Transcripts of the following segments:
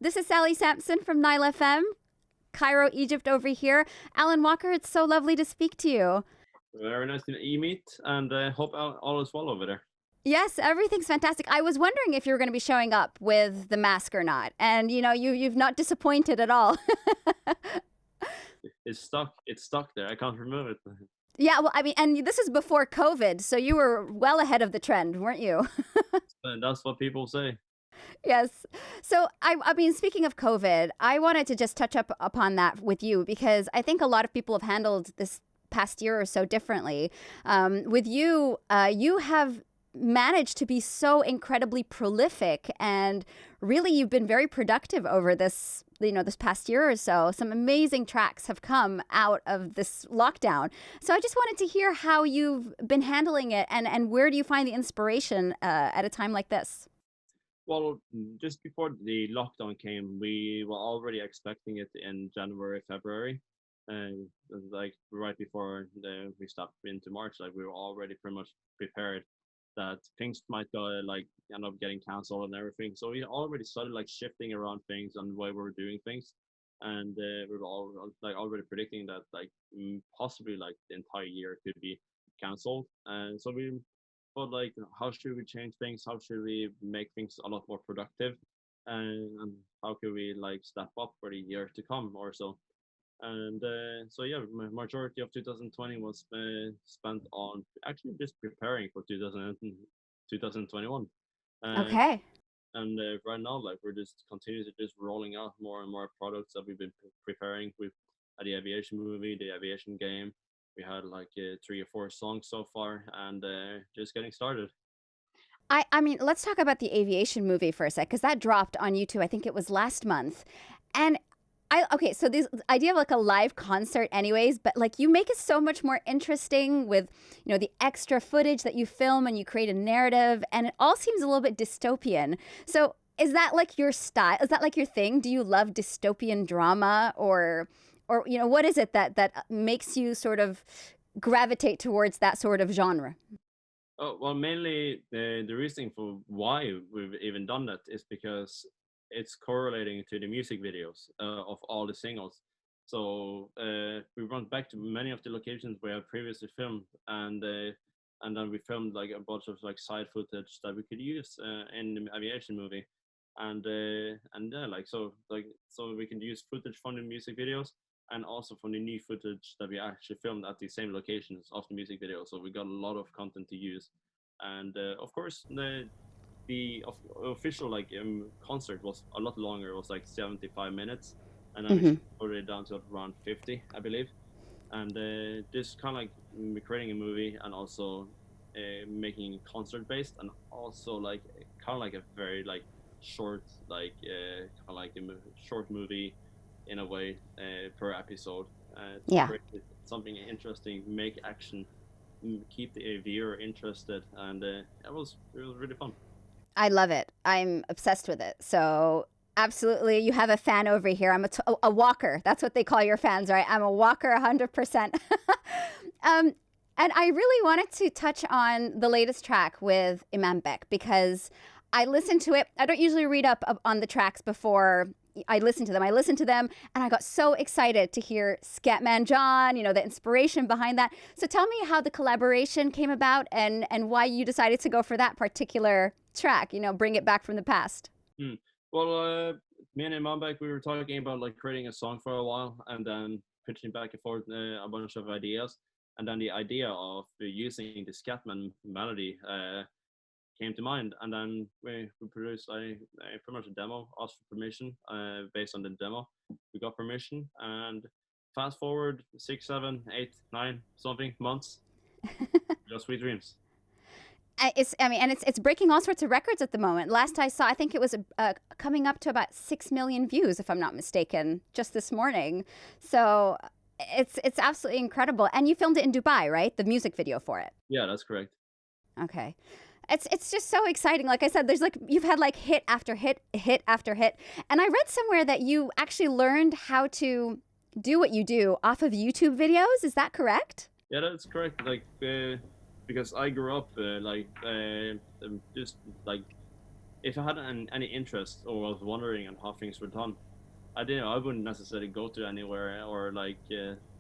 This is Sally Sampson from NileFM, Cairo, Egypt over here. Alan Walker, it's so lovely to speak to you. Very nice to meet, and hope all is well over there. Yes, everything's fantastic. I was wondering if you were going to be showing up with the mask or not. And, you've not disappointed at all. It's stuck. It's stuck there. I can't remove it. Yeah, well, I mean, and this is before COVID, so you were well ahead of the trend, weren't you? And that's what people say. Yes. So, I mean, speaking of COVID, I wanted to just touch up upon that with you because I think a lot of people have handled this past year or so differently. With you, you have managed to be so incredibly prolific, and really you've been very productive over this this past year or so. Some amazing tracks have come out of this lockdown, so I just wanted to hear how you've been handling it, and where do you find the inspiration at a time like this? Well, just before the lockdown came, we were already expecting it in January, February, and like right before we stopped into March, like we were already pretty much prepared that things might go like end up getting canceled and everything. So we already started like shifting around things and the way we were doing things, and we were all like already predicting that like possibly like the entire year could be canceled. And so we thought like, how should we change things? How should we make things a lot more productive? And how can we like step up for the year to come or so? And so yeah, majority of 2020 was spent on actually just preparing for 2021. And Okay. right now, like we're just continuously just rolling out more and more products that we've been preparing. We've had the Aviation movie, the Aviation game. We had like 3 or 4 songs so far, and just getting started. I mean, let's talk about the Aviation movie for a sec, because that dropped on YouTube, I think it was last month. And okay, so this idea of like a live concert anyways, but like you make it so much more interesting with, the extra footage that you film and you create a narrative, and it all seems a little bit dystopian. So is that like your style? Is that like your thing? Do you love dystopian drama, or what is it that makes you sort of gravitate towards that sort of genre? Oh, well, mainly the reasoning for why we've even done that is because it's correlating to the music videos of all the singles. So we went back to many of the locations we have previously filmed, and then we filmed like a bunch of like side footage that we could use in the Aviation movie, and yeah, so we can use footage from the music videos and also from the new footage that we actually filmed at the same locations of the music video. So we got a lot of content to use, and of course the official like concert was a lot longer. It was like 75 minutes, and then we Hmm. put it down to around 50, I believe. And just kind of like creating a movie and also making it concert based, and also like kind of like a very like short kind of like short movie in a way per episode to Yeah. create something interesting, make action, keep the viewer interested, and it was really fun. I love it. I'm obsessed with it. So absolutely, you have a fan over here. I'm a walker. That's what they call your fans, right? I'm a walker 100%. um, and I really wanted to touch on the latest track with Imanbek because I listened to it. I don't usually read up on the tracks before I listen to them. I listened to them and I got so excited to hear Scatman John, the inspiration behind that. So tell me how the collaboration came about and why you decided to go for that particular track, bring it back from the past. Hmm. Well, me and Imanbek, we were talking about like creating a song for a while, and then pitching back and forth a bunch of ideas, and then the idea of using the Scatman melody came to mind, and then we produced pretty much a demo, asked for permission. Based on the demo, we got permission, and fast forward 6, 7, 8, 9 something months, just sweet dreams. It's breaking all sorts of records at the moment. Last I saw, I think it was coming up to about 6 million views, if I'm not mistaken, just this morning. So it's absolutely incredible. And you filmed it in Dubai, right? The music video for it. Yeah, that's correct. Okay. It's just so exciting. Like I said, there's like you've had like hit after hit, hit after hit. And I read somewhere that you actually learned how to do what you do off of YouTube videos. Is that correct? Yeah, that's correct. Like because I grew up just like if I had any interest or was wondering on how things were done, I wouldn't necessarily go to anywhere or like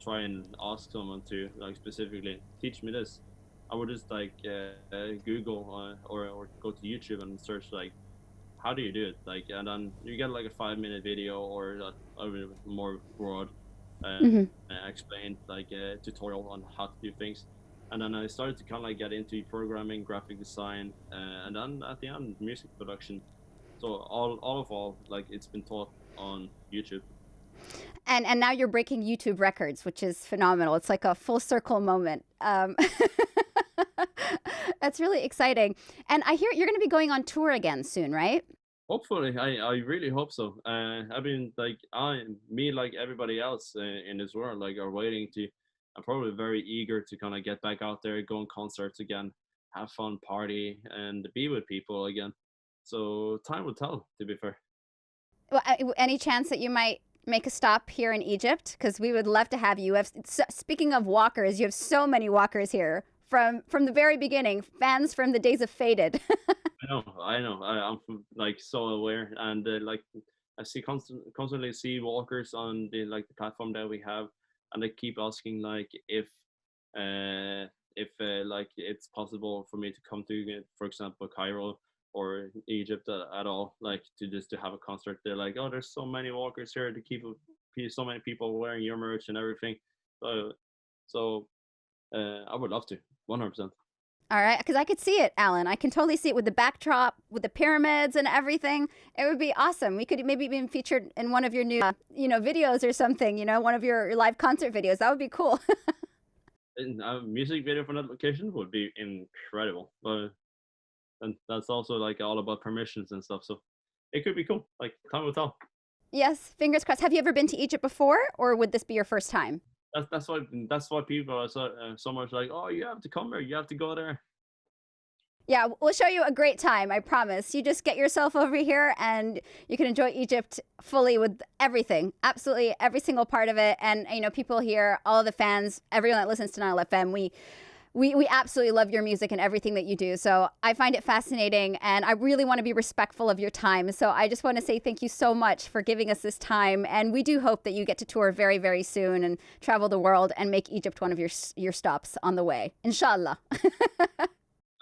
try and ask someone to like specifically teach me this. I would just like Google or go to YouTube and search like how do you do it, like, and then you get like a 5 minute video or a more broad Hmm. explained like a tutorial on how to do things. And then I started to kind of like get into programming, graphic design, and then at the end music production. So all, like it's been taught on YouTube. And now you're breaking YouTube records, which is phenomenal. It's like a full circle moment. That's really exciting. And I hear you're going to be going on tour again soon, right? Hopefully, I really hope so. I mean, like me, like everybody else in this world, like are waiting to. I'm probably very eager to kind of get back out there, go on concerts again, have fun, party, and be with people again. So time will tell. To be fair. Well, any chance that you might make a stop here in Egypt? Because we would love to have you. Speaking of walkers, you have so many walkers here from the very beginning, fans from the days of Faded. I know. I'm like so aware, and like I see constantly see walkers on the like the platform that we have, and they keep asking like if like it's possible for me to come to, for example, Cairo or Egypt at all, like to just to have a concert. They're like, oh, there's so many walkers here to keep so many people wearing your merch and everything. So I would love to, 100%. All right, because I could see it, Alan. I can totally see it with the backdrop, with the pyramids and everything. It would be awesome. We could maybe even featured in one of your new, videos or something. One of your live concert videos. That would be cool. And a music video for that location would be incredible. But and that's also like all about permissions and stuff. So it could be cool. Like time will tell. Yes, fingers crossed. Have you ever been to Egypt before, or would this be your first time? That's why people are so much like, oh, you have to come there, you have to go there. Yeah, we'll show you a great time, I promise. You just get yourself over here and you can enjoy Egypt fully with everything, absolutely every single part of it. And, people here, all the fans, everyone that listens to NileFM, we absolutely love your music and everything that you do. So I find it fascinating, and I really want to be respectful of your time. So I just want to say thank you so much for giving us this time. And we do hope that you get to tour very, very soon and travel the world and make Egypt one of your stops on the way. Inshallah.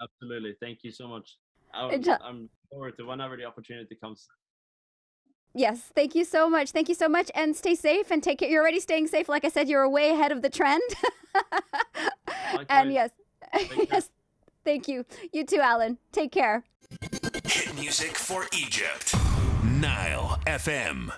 Absolutely. Thank you so much. I'm forward to whenever the opportunity comes. Yes, thank you so much. Thank you so much. And stay safe and take care. You're already staying safe. Like I said, you're way ahead of the trend. And yes, yes, thank you. You too, Alan. Take care. Hit music for Egypt. Nile FM.